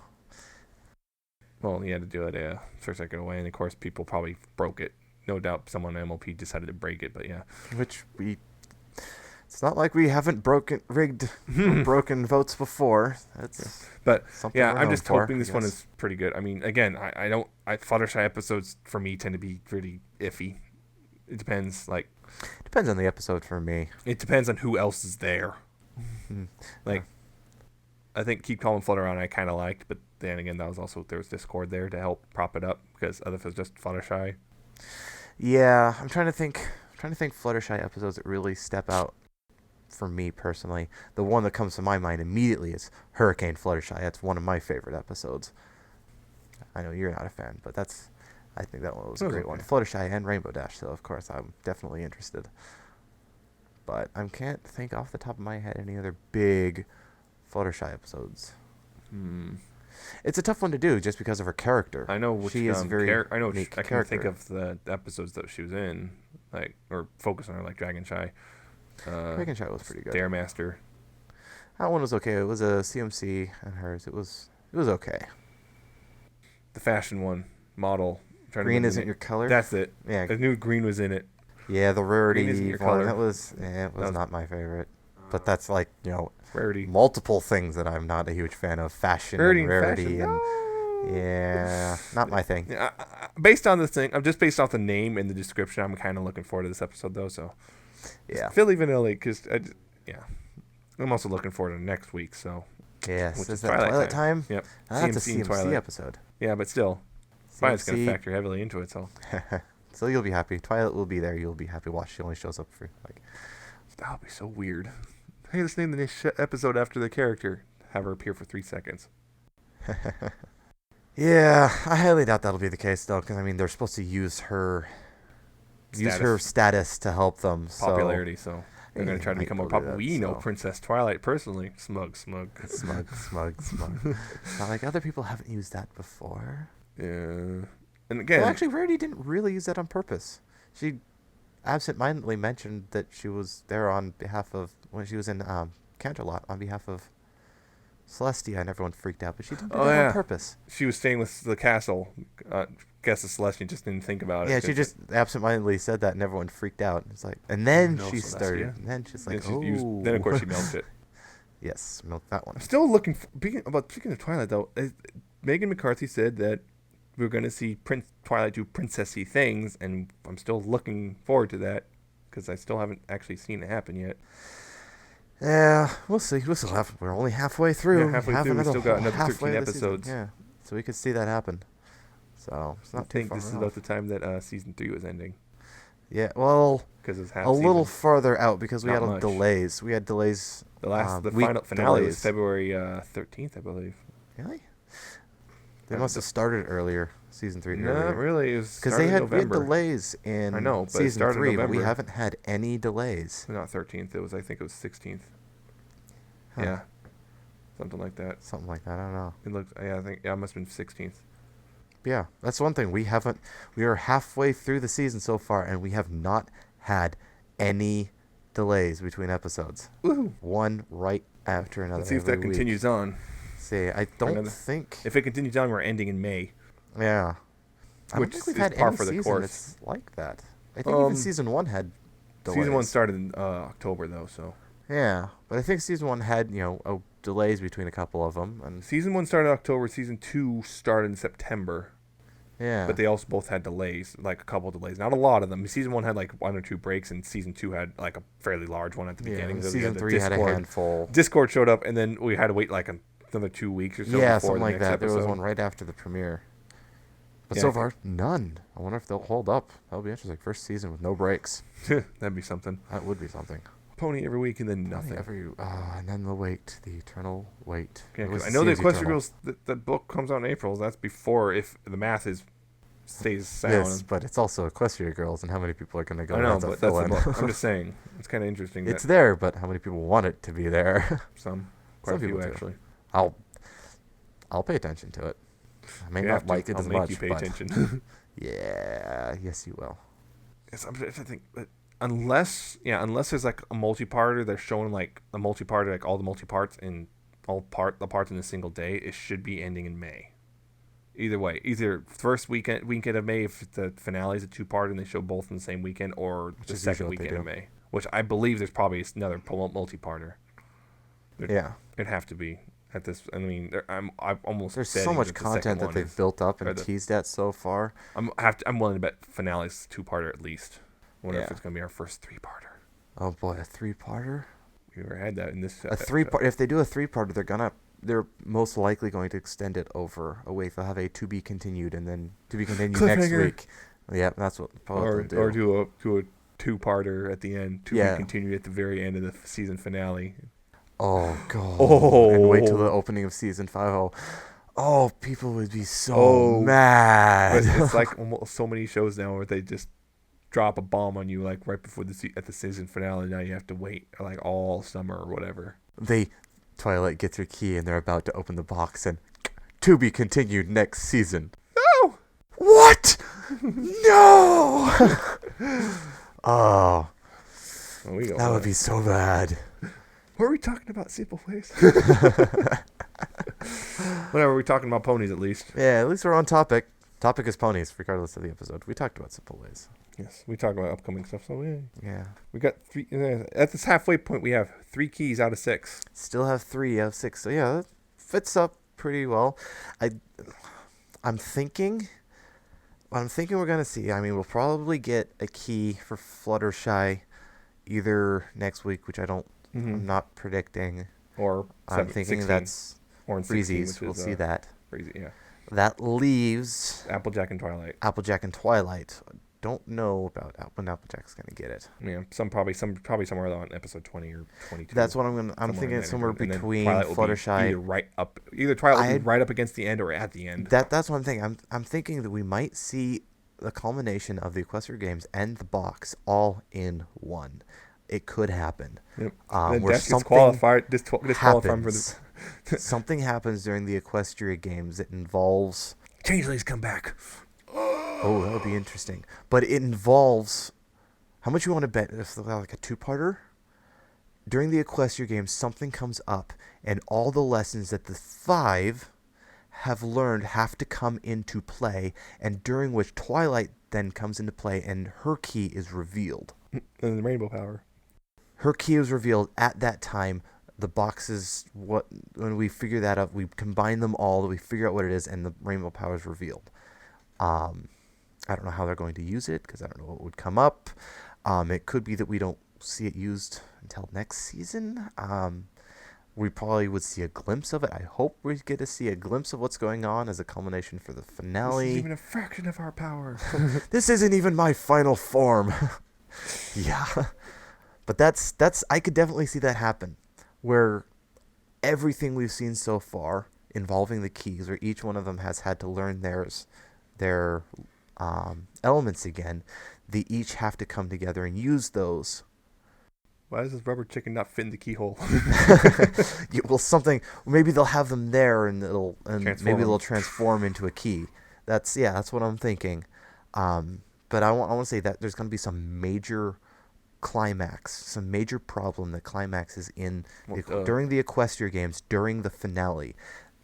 Well, you had to do it first I get away, and of course people probably broke it. No doubt someone on MLP decided to break it, but yeah. Which we. It's not like we haven't rigged, or broken votes before. That's But something yeah, we're I'm known just for, hoping I this one guess. is pretty good. I mean, again, I don't. Fluttershy episodes for me tend to be pretty iffy. It depends. Like, Depends on the episode for me. it depends on who else is there. Hmm. Like, I think Keep Calm and Flutter Around I kind of liked, but then again, there was Discord there to help prop it up because other if it's just Fluttershy. Yeah, I'm trying to think. Fluttershy episodes that really step out for me personally. The one that comes to my mind immediately is Hurricane Fluttershy. That's one of my favorite episodes. I know you're not a fan, but I think that one was a It was great one. okay. Fluttershy and Rainbow Dash, so of course I'm definitely interested. But I can't think off the top of my head any other big Fluttershy episodes. Hmm. It's a tough one to do just because of her character. I know which She is a very I know unique I can character. think of the episodes that she was in, like or focus on her, like Dragon Shy, Dragon Shy was pretty good. Daremaster. That one was okay. It was a CMC and hers. It was okay. The fashion one model. I'm trying to Green remember the isn't name. your color. That's it. Yeah, I knew green was in it. yeah. The Green isn't Rarity your one. color. That was not my favorite. But that's like Rarity. multiple things that I'm not a huge fan of. Fashion Rarity and and Rarity fashion. and No. yeah, not my thing. Yeah, based on the thing, I'm just based off the name and the description. I'm kind of looking forward to this episode though. So Yeah. Philly Vanilla, because yeah, I'm also looking forward to next week. So Yes. which Is is that Twilight time. time? Yep. That's a CMC and CMC Twilight. episode. Yeah, but still, Twilight's going to CMC. factor heavily into it. So So you'll be happy. Twilight will be there. You'll be happy. Watch. She only shows up for like. that would be so weird. Hey, let's name the next episode after the character. Have her appear for 3 seconds. Yeah, I highly doubt that'll be the case though, because I mean they're supposed to use her status to help them. Popularity, so they're going Yeah, to try to might become more go do popular. that, We know so. Princess Twilight personally. Smug. Smug. Not like other people haven't used that before. Yeah. And again, Well, actually, Rarity didn't really use that on purpose. She absentmindedly mentioned that she was there on behalf of when she was in Canterlot on behalf of Celestia, and everyone freaked out. But she didn't do that on purpose. she was staying with the castle. Guess the Celestian just didn't think about it. Yeah, she just absentmindedly said that, and everyone freaked out. It's like, and then No, she Celestia. started. And then she's like, oh. then of course she melted it. Yes, milk that one. I'm still looking. Speaking of Twilight, though, Megan McCarthy said that we're going to see Twilight do princessy things, and I'm still looking forward to that because I still haven't actually seen it happen yet. Yeah, we'll see. We're only halfway through. Yeah, halfway Have through. We still got another halfway 13 of the season. episodes. Yeah, so we could see that happen. So it's I not too think far this is off. about the time that season 3 was ending Yeah, well, because it's half a little season. further out because we Not had much. delays. We had delays. The week final finale was delays. February 13th, I believe. Really? They must have started earlier, season 3 No, earlier. really, it was Because started we had November. delays in I know, but it season started in 3, but we November. haven't had any delays. Not 13th. I think it was 16th. Huh. Yeah, something like that. Something like that. I don't know. It looks. Yeah, I think. Yeah, it must have been 16th. Yeah, that's one thing. We are halfway through the season so far, and we have not had any delays between episodes. Woohoo! One right after another. Let's see if that every week. continues on. See, I don't another- think. If it continues on, we're ending in May. Yeah. I don't Which think we've is had par any for the season course. that's like that. I think even Um, season 1 had delays. Season 1 started in October though, so Yeah, but I think season 1 had, delays between a couple of them. And season 1 started in October. Season 2 started in September, yeah. but they also both had delays, like a couple of delays. Not a lot of them. Season 1 had like 1 or 2 breaks, and season 2 had like a fairly large one at the beginning. So we season the 3 had a handful. Discord showed up, and then we had to wait like another 2 weeks or so. Yeah, before something the like next that. Episode. There was one right after the premiere. But Yeah. so far, none. I wonder if they'll hold up. That'll be interesting. First season with no breaks. That'd be something. That would be something. Pony every week and then nothing. And then the wait, the eternal wait. Yeah, It was because I know the seems Equestria eternal. Girls, the book comes out in April. That's before, if the math is stays sound. Yes, but it's also Equestria Girls, and how many people are going to go I there know, as a but that's fill-in? I'm just saying. It's kind of interesting It's that there, but how many people want it to be there? quite Some a few people do. actually. I'll I'll pay attention to it. I may You not have to. like it I'll as make much, you pay but attention. yeah, yes, you will. Yes, I'm trying to think. But unless there's like a multi-parter, they're showing like a multi-parter, like all the multi-parts in the parts in a single day. It should be ending in May. Either way, either first weekend of May if the finale is a two-part and they show both in the same weekend, or Which the is second usually what they weekend of do. May. Which I believe there's probably another multi-parter. Yeah. It'd have to be at this. I mean, I'm almost There's so betting much that the second content that one they've is, built up or and teased at so far. I'm willing to bet finale's two-parter at least. I wonder if Yeah. it's gonna be our first three-parter. Oh boy, a three-parter? We never had that in this. A three-part. If they do a three-parter, they're most likely going to extend it over a week. They'll have a to be continued and then to be continued next Cliffhanger. week. Yeah, that's what probably they'll do. Or do a two-parter at the end. To Yeah. be continued at the very end of the season finale. Oh god. Oh. And wait till the opening of season 5. Oh, people would be so Oh. mad. But it's like almost so many shows now where they just drop a bomb on you like right before at the season finale. Now you have to wait like all summer or whatever. Twilight gets her key and they're about to open the box and to be continued next season. No. What? No. Oh, that would be so bad. What are we talking about? Simple Ways. Whatever. We're talking about ponies at least. Yeah, at least we're on topic. Topic is ponies, regardless of the episode. We talked about Simple Ways. Yes, we talk about upcoming stuff. So Yeah. we got three. At this halfway point, we have 3 keys out of 6. Still have 3 out of 6. So yeah, that fits up pretty well. I'm thinking we're gonna see. I mean, we'll probably get a key for Fluttershy either next week, which I'm not predicting. Or I'm thinking 16, that's or in 16, Breezy's. which We'll is, see that. Breezy, yeah. That leaves Applejack and Twilight. Applejack and Twilight. Don't know about when Applejack's gonna get it. Yeah, probably somewhere on episode 20 or 22. That's what I'm thinking. Somewhere And then between Twilight will be Fluttershy. Either Twilight will be right up against the end or at the end. That's one thing. I'm thinking that we might see the culmination of the Equestria Games and the box all in one. It could happen. Yep. Where Death something disqualified from for happens. Something happens during the Equestria Games that involves. Changelings come back. Oh, that would be interesting. But it involves. How much you want to bet? If like a 2-parter? During the Equestria Games, something comes up, and all the lessons that the 5 have learned have to come into play, and during which Twilight then comes into play, and her key is revealed. And the rainbow power. Her key is revealed at that time. The boxes, when we figure that out, we combine them all, we figure out what it is, and the rainbow power is revealed. I don't know how they're going to use it, because I don't know what would come up. It could be that we don't see it used until next season. We probably would see a glimpse of it. I hope we get to see a glimpse of what's going on as a culmination for the finale. This is even a fraction of our power. This isn't even my final form. Yeah. But that's I could definitely see that happen, where everything we've seen so far involving the keys, where each one of them has had to learn their elements again, they each have to come together and use those. Why does this rubber chicken not fit in the keyhole? Well, maybe they'll have them there, and maybe they'll transform into a key. That's what I'm thinking. But I want to say that there's going to be some major climax, some major problem that climaxes during the Equestria Games, during the finale,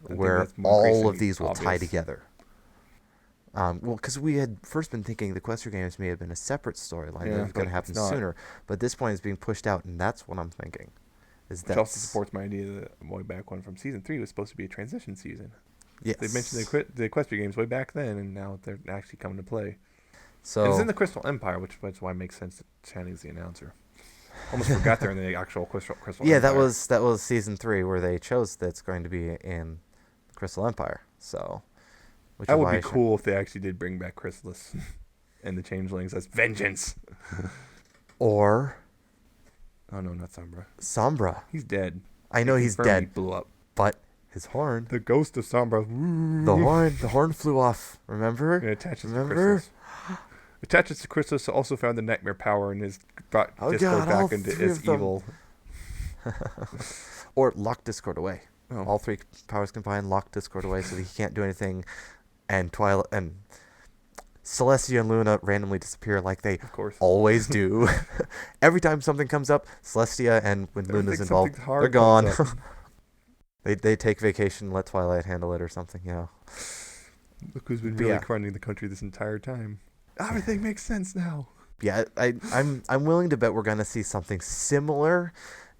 where all of these will tie together. Because we had first been thinking the Equestria Games may have been a separate storyline that was going to happen sooner, but this point is being pushed out, and that's what I'm thinking. Which also supports my idea that the way back one from season 3 was supposed to be a transition season. Yes. They mentioned the Equestria Games way back then, and now they're actually coming to play. So it's in the Crystal Empire, which is why it makes sense that Channing's the announcer. Almost forgot they're in the actual Crystal yeah, Empire. that was season 3 where they chose that's going to be in Crystal Empire. So that would be cool if they actually did bring back Chrysalis and the Changelings as vengeance. Or oh no, not Sombra. Sombra. He's dead. I know he's dead. He blew up. But His horn. The ghost of Sombra. The horn flew off. Remember? It attaches to crystals. Attaches to crystals. Also found the nightmare power and has brought Discord back into its evil. Or lock Discord away. Oh. All three powers combined, lock Discord away so that he can't do anything. And Twilight and Celestia and Luna randomly disappear like they always do. Every time something comes up, Celestia and when Luna's involved, they're gone. They take vacation, let Twilight handle it or something, you know. Look who's been really running the country this entire time. Everything makes sense now. Yeah, I'm willing to bet we're gonna see something similar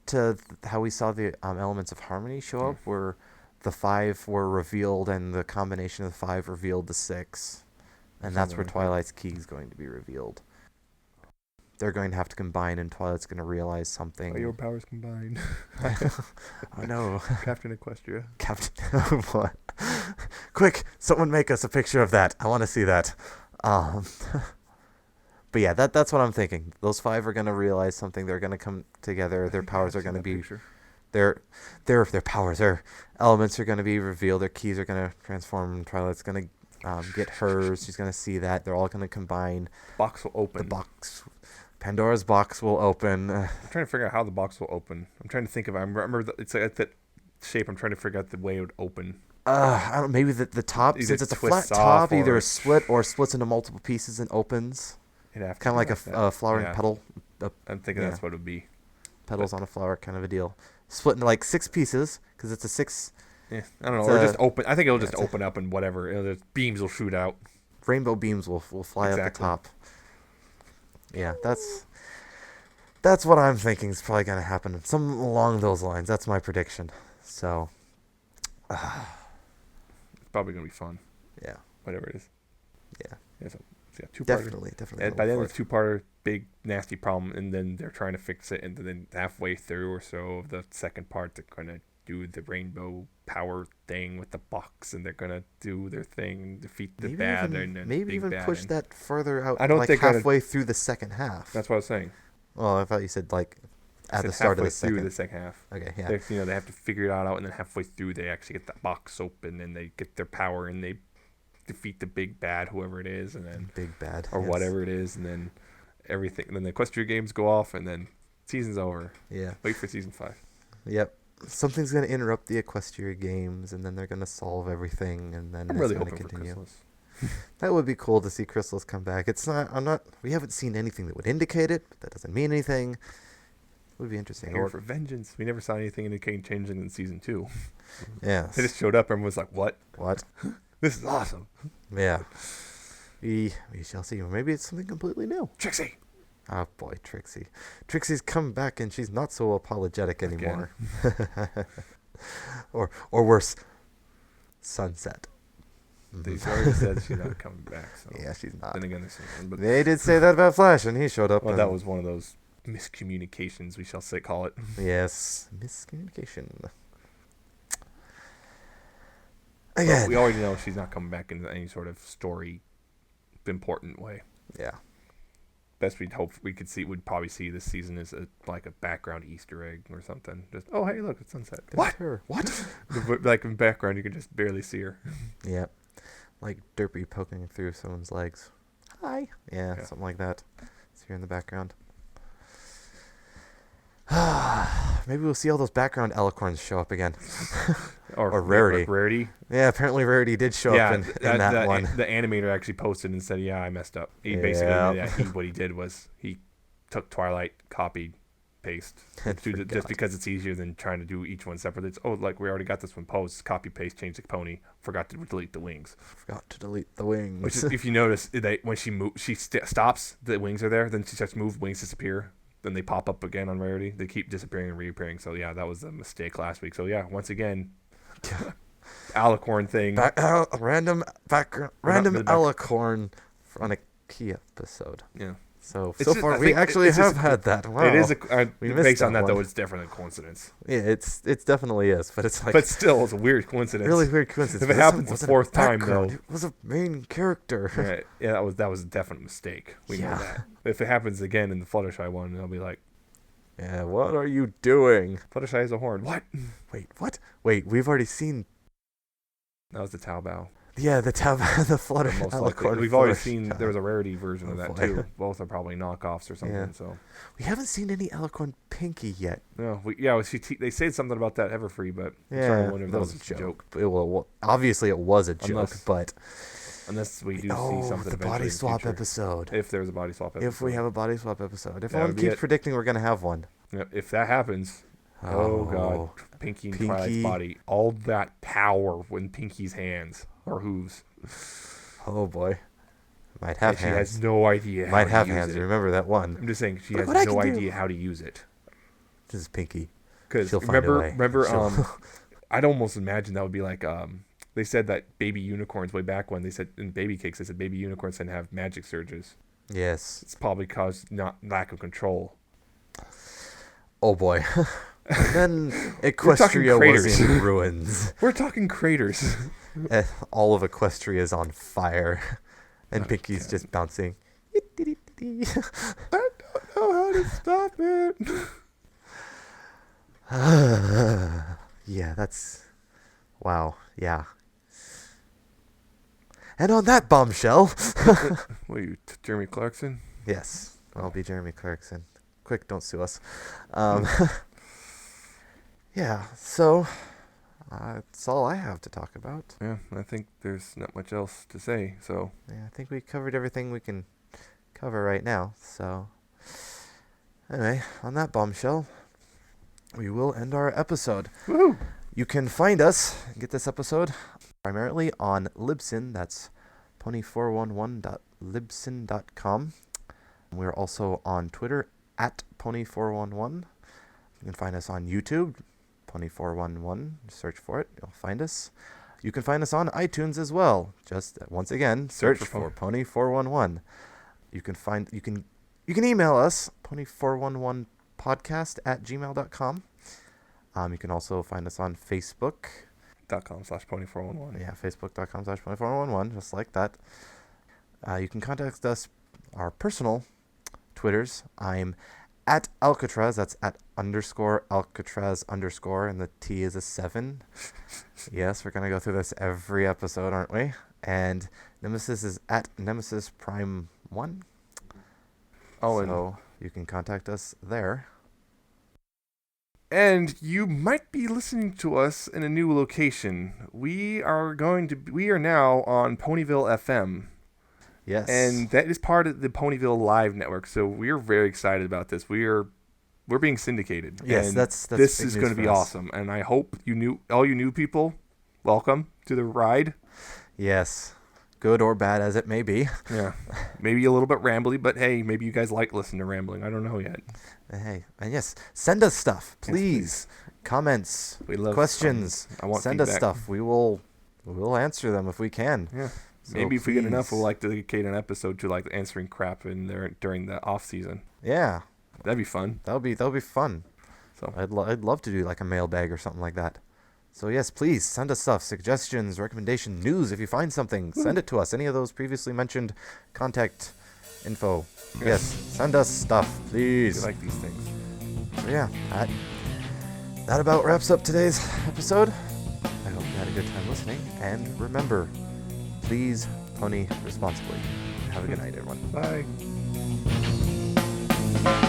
to how we saw the elements of harmony show up, where the 5 were revealed and the combination of the 5 revealed the 6. And that's where Twilight's key is going to be revealed. They're going to have to combine, and Twilight's going to realize something. Oh, your powers combined. Oh, no. Captain Equestria. What? Quick, someone make us a picture of that. I want to see that. But yeah, that's what I'm thinking. Those 5 are going to realize something. They're going to come together. Their powers are going to be... Their powers, their elements are going to be revealed. Their keys are going to transform. Twilight's going to get hers. She's going to see that. They're all going to combine. Box will open. Pandora's box will open. I'm trying to figure out how the box will open. I'm trying to think of it. I remember it's like that shape. I'm trying to figure out the way it would open. I don't know. Maybe the top, Either since it's a flat top, either a split or splits into multiple pieces and opens. Kind of like a flowering petal. I'm thinking that's what it would be. Petals on a flower, kind of a deal. Split into like 6 pieces because it's a 6. Yeah, I don't know. Or just open. I think it'll just open up and whatever. The beams will shoot out. Rainbow beams will fly at the top. Yeah, that's what I'm thinking is probably going to happen. Something along those lines. That's my prediction. So, it's probably going to be fun. Yeah. Whatever it is. Yeah. So, two-parter. Definitely. And by then, it's 2-parter, big, nasty problem, and then they're trying to fix it, and then halfway through or so of the second part, they're going to do the rainbow power thing with the box, and they're going to do their thing and defeat the bad. Maybe even push that further out. I don't think halfway through the second half. That's what I was saying. Well, I thought you said at the start of the second. Through the second half. Okay, yeah. They have to figure it all out, and then halfway through, they actually get that box open, and they get their power, and they defeat the big bad, whoever it is, and then big bad or whatever it is, and then everything. And then the Equestria games go off, and then season's over. Yeah. Wait for season 5. Yep. Something's gonna interrupt the Equestria games, and then they're gonna solve everything, and then I'm really hoping for Chrysalis. That would be cool to see Chrysalis come back. It's not. We haven't seen anything that would indicate it, but that doesn't mean anything. It would be interesting. Here for vengeance. We never saw anything indicating changing in season 2. Yeah. They just showed up. Everyone was like, "What? What? This is awesome." Yeah. We shall see. Or maybe it's something completely new. Trixie. Oh boy, Trixie. Trixie's come back and she's not so apologetic anymore. or worse, Sunset. They've already said she's not coming back. So. Yeah, she's not. Then again, but they did say that about Flash, and he showed up. Well, that was one of those miscommunications, we shall call it. Yes, miscommunication. Again, we already know she's not coming back in any sort of story important way. Yeah. Best we'd hope we could see, would probably see this season is like a background Easter egg or something. Just, oh hey, look, it's Sunset. What? Her. What? Like in background, you can just barely see her. Yeah, like Derpy poking through someone's legs. Hi. Yeah, something like that. See her in the background. Maybe we'll see all those background Alicorns show up again. or Rarity. Rarity. Yeah, apparently Rarity did show up in that one. The animator actually posted and said, "Yeah, I messed up." He basically, what he did was he took Twilight, copied, paste, just because it's easier than trying to do each one separately. It's we already got this one posted. Copy, paste, change the pony. Forgot to delete the wings. Which is, if you notice, when she stops, the wings are there. Then she starts to move, wings disappear. Then they pop up again on Rarity. They keep disappearing and reappearing. So yeah, that was a mistake last week. So yeah, once again, Alicorn thing. Random Alicorn on a key episode. Yeah. So far we actually have had that. Wow. It is based on that though. It's definitely a coincidence. Yeah, it's definitely is, but it's like. But still, it's a weird coincidence. Really weird coincidence. If it happens the 4th time though, it was a main character. Right. Yeah, that was a definite mistake. We know that. If it happens again in the Fluttershy one, I'll be like, Yeah, what are you doing? Fluttershy has a horn. What? Wait, what? Wait, we've already seen. That was the Taobao. Yeah, the the flutter. Most likely. Alicorn We've already Fluttershy. seen there was a Rarity version of that boy. too. Both are probably knockoffs or something. Yeah. So We haven't seen any Alicorn Pinky yet. no, they said something about that Everfree, but I'm Yeah, trying to wonder if that that was was a a joke. Obviously, it was a joke, but Unless we do see something the eventually body in the swap future. episode. If there's a body swap episode. If we have a body swap episode. If That everyone would be keeps it. predicting we're gonna have one. Yep, if that happens, oh god, Pinky and Twilight's body, all that power in Pinky's hands or hooves. Oh boy, might have And she hands. has no idea. Might how have to use hands. It. Remember that one. I'm just saying she Look has what I no can do. idea how to use it. This is Pinky. Because She'll find a way. remember, She'll- I'd almost imagine that would be like they said that baby unicorns way back when they said in baby cakes they said baby unicorns can have magic surges. Yes. It's probably caused not lack of control. Oh boy. And then Equestria was craters. in ruins. We're talking craters. All of Equestria is on fire, and Oh, Pinky's God. just bouncing. I don't know how to stop it. Yeah, that's... Wow, yeah. And on that bombshell... What are you, Jeremy Clarkson? Yes, I'll be Jeremy Clarkson. Quick, don't sue us. Yeah, so... that's all I have to talk about. Yeah, I think there's not much else to say, so... Yeah, I think we covered everything we can cover right now, so... Anyway, on that bombshell, we will end our episode. Woohoo! You can find us, get this episode, primarily on Libsyn. That's pony411.libsyn.com. We're also on Twitter at pony411. You can find us on YouTube, pony411. Search for it, you'll find us. You can find us on iTunes as well. Just once again, search for pony411. You can email us pony411podcast@gmail.com. You can also find us on Facebook. .com/pony411. Yeah, facebook.com/pony411, just like that. You can contact us, our personal Twitters. I'm at Alcatraz, that's at _Alcatraz_, and the T is a 7. Yes, we're going to go through this every episode, aren't we? And Nemesis is at Nemesis Prime 1. Oh, So you can contact us there. And you might be listening to us in a new location. We are now on Ponyville FM. Yes. And that is part of the Ponyville Live network. So we're very excited about this. We're being syndicated. Yes, and that's this big is news going to for be us. awesome. And I hope all you new people, welcome to the ride. Yes. Good or bad as it may be. Yeah. Maybe a little bit rambly, but hey, maybe you guys like listening to rambling. I don't know yet. Hey, and yes, send us stuff, Yes, please. Comments, We love questions. I want Send us feedback. stuff. We'll answer them if we can. Yeah. So Maybe if we get enough, please. we'll dedicate an episode to answering crap in there during the off season. Yeah, That'd be fun. that'll be fun. So I'd love to do like a mailbag or something like that. So yes, please send us stuff, suggestions, recommendation, news. If you find something, send it to us. Any of those previously mentioned contact info. Yes, send us stuff, we please. like these things. So yeah, that about wraps up today's episode. I hope you had a good time listening. And remember, please pony responsibly. Have a good night, everyone. Bye.